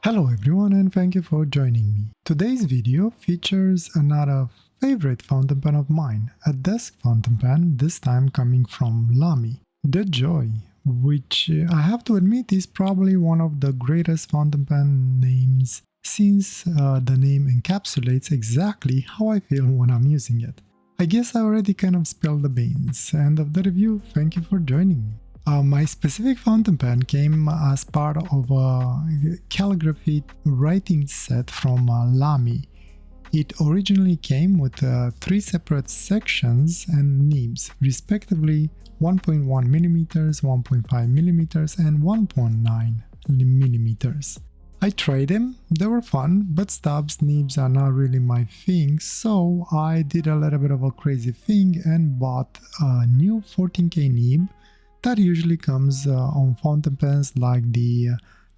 Hello everyone and thank you for joining me. Today's video features another favorite fountain pen of mine, a desk fountain pen, this time coming from LAMY, the Joy, which I have to admit is probably one of the greatest fountain pen names since the name encapsulates exactly how I feel when I'm using it. I guess I already kind of spilled the beans. End of the review, thank you for joining me. My specific fountain pen came as part of a calligraphy writing set from LAMY. It originally came with 3 separate sections and nibs, respectively 1.1mm, 1.5mm and 1.9mm. I tried them, they were fun, but stubs nibs are not really my thing, so I did a little bit of a crazy thing and bought a new 14K nib that usually comes on fountain pens like the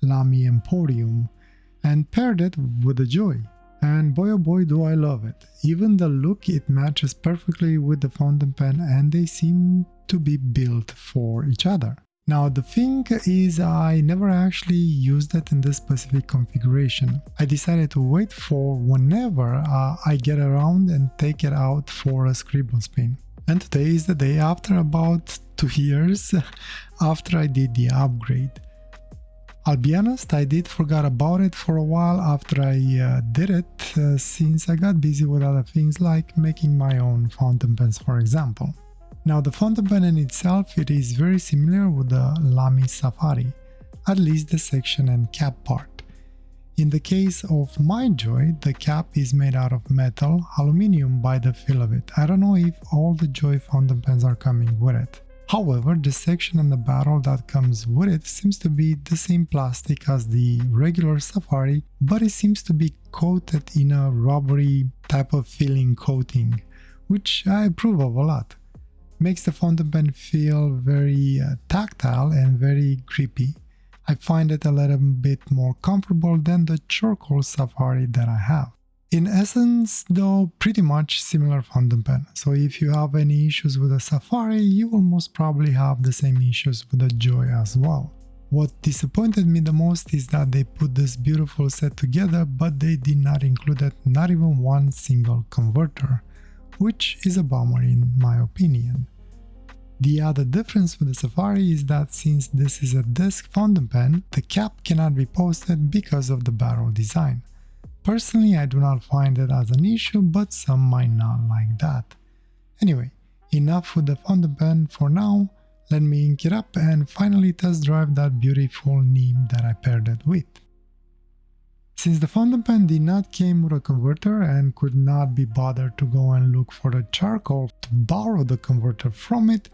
LAMY Emporium, and paired it with the Joy. And boy oh boy do I love it. Even the look, it matches perfectly with the fountain pen and they seem to be built for each other. Now the thing is, I never actually used it in this specific configuration. I decided to wait for whenever I get around and take it out for a scribble spin. And today is the day after about 2 years after I did the upgrade. I'll be honest, I did forget about it for a while after I did it, since I got busy with other things like making my own fountain pens, for example. Now the fountain pen in itself, it is very similar with the LAMY Safari, at least the section and cap part. In the case of my Joy, the cap is made out of metal, aluminum by the feel of it. I don't know if all the Joy fountain pens are coming with it. However, the section and the barrel that comes with it seems to be the same plastic as the regular Safari, but it seems to be coated in a rubbery type of feeling coating, which I approve of a lot. Makes the fountain pen feel very tactile and very grippy. I find it a little bit more comfortable than the charcoal Safari that I have. In essence, though, pretty much similar fountain pen, so if you have any issues with the Safari, you will most probably have the same issues with the Joy as well. What disappointed me the most is that they put this beautiful set together, but they did not include not even one single converter, which is a bummer in my opinion. The other difference with the Safari is that since this is a desk fountain pen, the cap cannot be posted because of the barrel design. Personally, I do not find it as an issue, but some might not like that. Anyway, enough with the fountain pen for now. Let me ink it up and finally test drive that beautiful nib that I paired it with. Since the fountain pen did not come with a converter and could not be bothered to go and look for the charcoal to borrow the converter from it,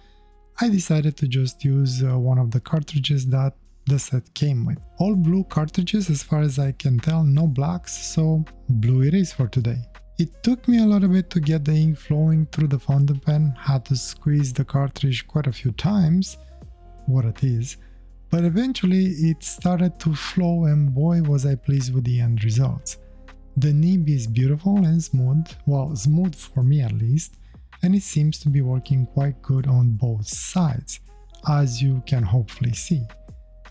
I decided to just use one of the cartridges that the set came with. All blue cartridges as far as I can tell, no blacks, so blue it is for today. It took me a little bit to get the ink flowing through the fountain pen, had to squeeze the cartridge quite a few times, what it is, but eventually it started to flow and boy was I pleased with the end results. The nib is beautiful and smooth, well smooth for me at least, and it seems to be working quite good on both sides, as you can hopefully see.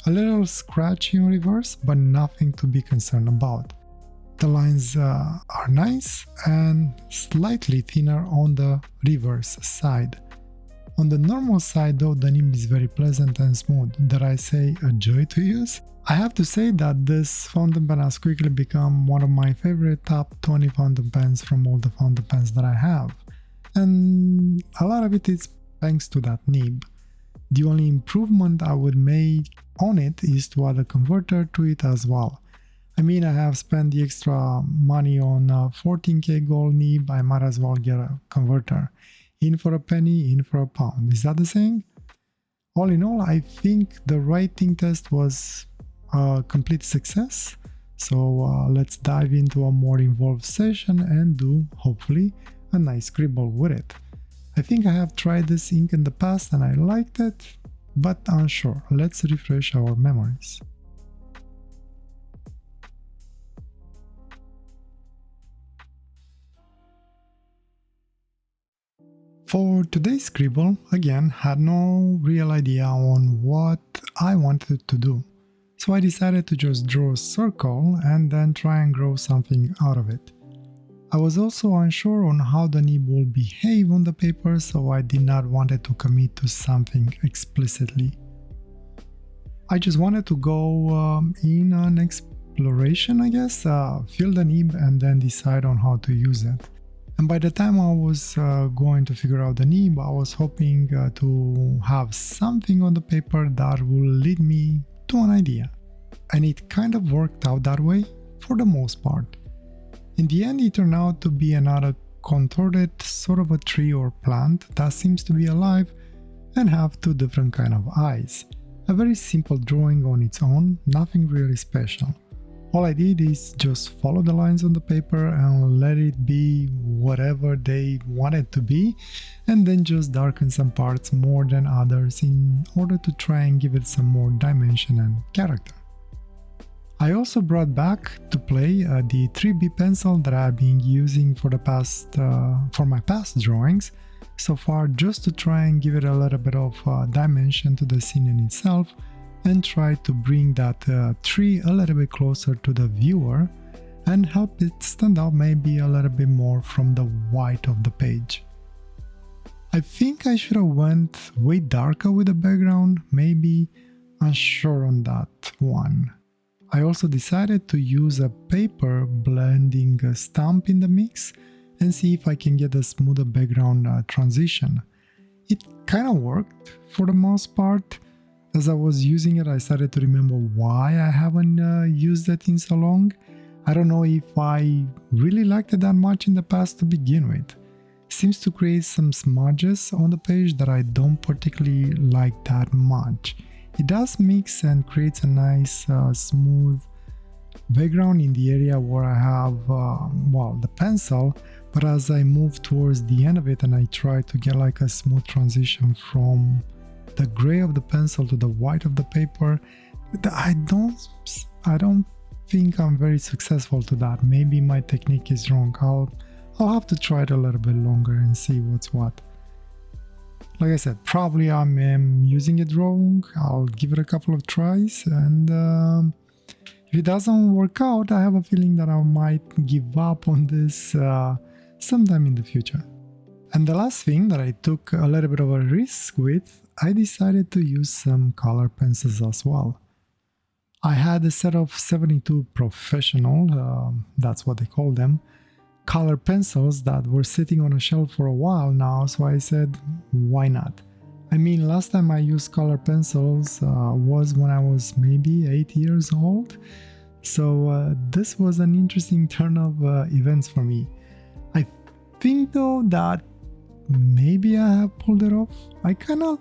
A little scratchy in reverse, but nothing to be concerned about. The lines are nice and slightly thinner on the reverse side. On the normal side though, the nib is very pleasant and smooth. Did I say a joy to use? I have to say that this fountain pen has quickly become one of my favorite top 20 fountain pens from all the fountain pens that I have. And a lot of it is thanks to that nib. The only improvement I would make on it is to add a converter to it as well. I mean, I have spent the extra money on a 14K gold nib, I might as well get a converter. In for a penny, in for a pound. Is that the saying? All in all, I think the writing test was a complete success. So let's dive into a more involved session and do, hopefully, a nice scribble with it. I think I have tried this ink in the past and I liked it, but unsure. Let's refresh our memories. For today's scribble, again, had no real idea on what I wanted to do. So I decided to just draw a circle and then try and grow something out of it. I was also unsure on how the nib will behave on the paper, so I did not want it to commit to something explicitly. I just wanted to go in an exploration, I guess, feel the nib and then decide on how to use it. And by the time I was going to figure out the nib, I was hoping to have something on the paper that will lead me to an idea. And it kind of worked out that way for the most part. In the end, it turned out to be another contorted sort of a tree or plant that seems to be alive and have two different kind of eyes. A very simple drawing on its own, nothing really special. All I did is just follow the lines on the paper and let it be whatever they want it to be, and then just darken some parts more than others in order to try and give it some more dimension and character. I also brought back to play the 3B pencil that I've been using for my past drawings so far, just to try and give it a little bit of dimension to the scene in itself and try to bring that tree a little bit closer to the viewer and help it stand out maybe a little bit more from the white of the page. I think I should have went way darker with the background, maybe, unsure on that one. I also decided to use a paper blending stamp in the mix and see if I can get a smoother background transition. It kind of worked for the most part. As I was using it, I started to remember why I haven't used it in so long. I don't know if I really liked it that much in the past to begin with. Seems to create some smudges on the page that I don't particularly like that much. It does mix and creates a nice smooth background in the area where I have the pencil, but as I move towards the end of it and I try to get like a smooth transition from the gray of the pencil to the white of the paper, I don't think I'm very successful to that. Maybe my technique is wrong. I'll have to try it a little bit longer and see what's what. Like I said, probably I'm using it wrong. I'll give it a couple of tries, and if it doesn't work out, I have a feeling that I might give up on this sometime in the future. And the last thing that I took a little bit of a risk with, I decided to use some color pencils as well. I had a set of 72 professional, that's what they call them, color pencils that were sitting on a shelf for a while now, so I said, why not? I mean, last time I used color pencils was when I was maybe 8 years old, so this was an interesting turn of events for me. I think though that maybe I have pulled it off. I kinda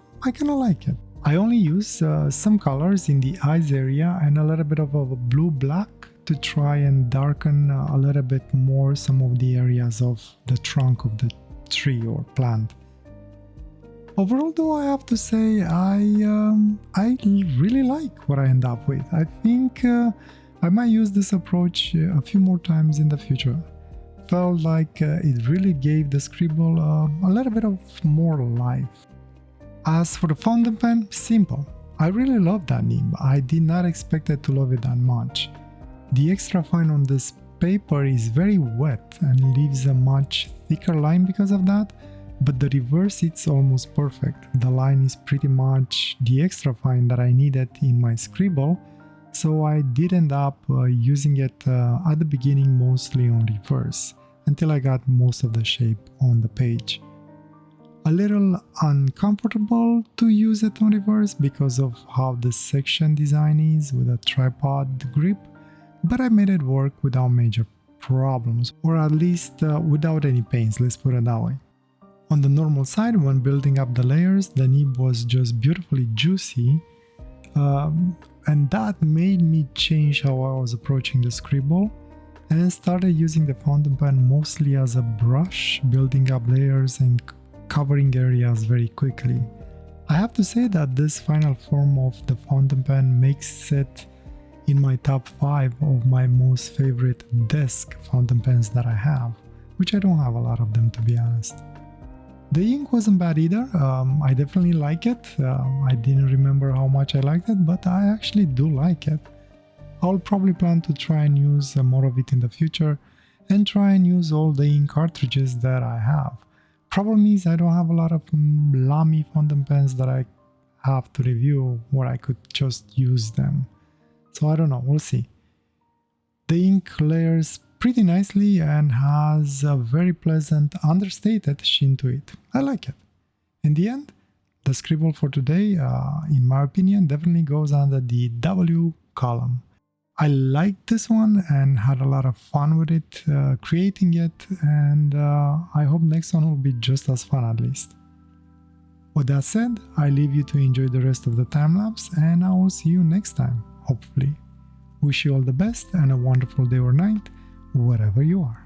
like it. I only use some colors in the eyes area and a little bit of a blue-black to try and darken a little bit more some of the areas of the trunk of the tree or plant. Overall though, I have to say I really like what I end up with. I think I might use this approach a few more times in the future. Felt like it really gave the scribble a little bit of more life. As for the fountain pen, simple. I really love that nib. I did not expect it to love it that much. The extra fine on this paper is very wet and leaves a much thicker line because of that, but the reverse it's almost perfect. The line is pretty much the extra fine that I needed in my scribble, so I did end up using it at the beginning mostly on reverse, until I got most of the shape on the page. A little uncomfortable to use it on reverse because of how the section design is with a tripod grip, but I made it work without major problems, or at least without any pains, let's put it that way. On the normal side, when building up the layers, the nib was just beautifully juicy, and that made me change how I was approaching the scribble, and started using the fountain pen mostly as a brush, building up layers and covering areas very quickly. I have to say that this final form of the fountain pen makes it in my top 5 of my most favorite desk fountain pens that I have, which I don't have a lot of them to be honest. The ink wasn't bad either. I definitely like it. I didn't remember how much I liked it, but I actually do like it. I'll probably plan to try and use more of it in the future and try and use all the ink cartridges that I have. Problem is I don't have a lot of LAMY fountain pens that I have to review where I could just use them. So I don't know, we'll see. The ink layers pretty nicely and has a very pleasant understated sheen to it. I like it. In the end, the Scribble for today, in my opinion, definitely goes under the W column. I liked this one and had a lot of fun with it, creating it, and I hope next one will be just as fun at least. With that said, I leave you to enjoy the rest of the time lapse, and I will see you next time, hopefully. Wish you all the best and a wonderful day or night, wherever you are.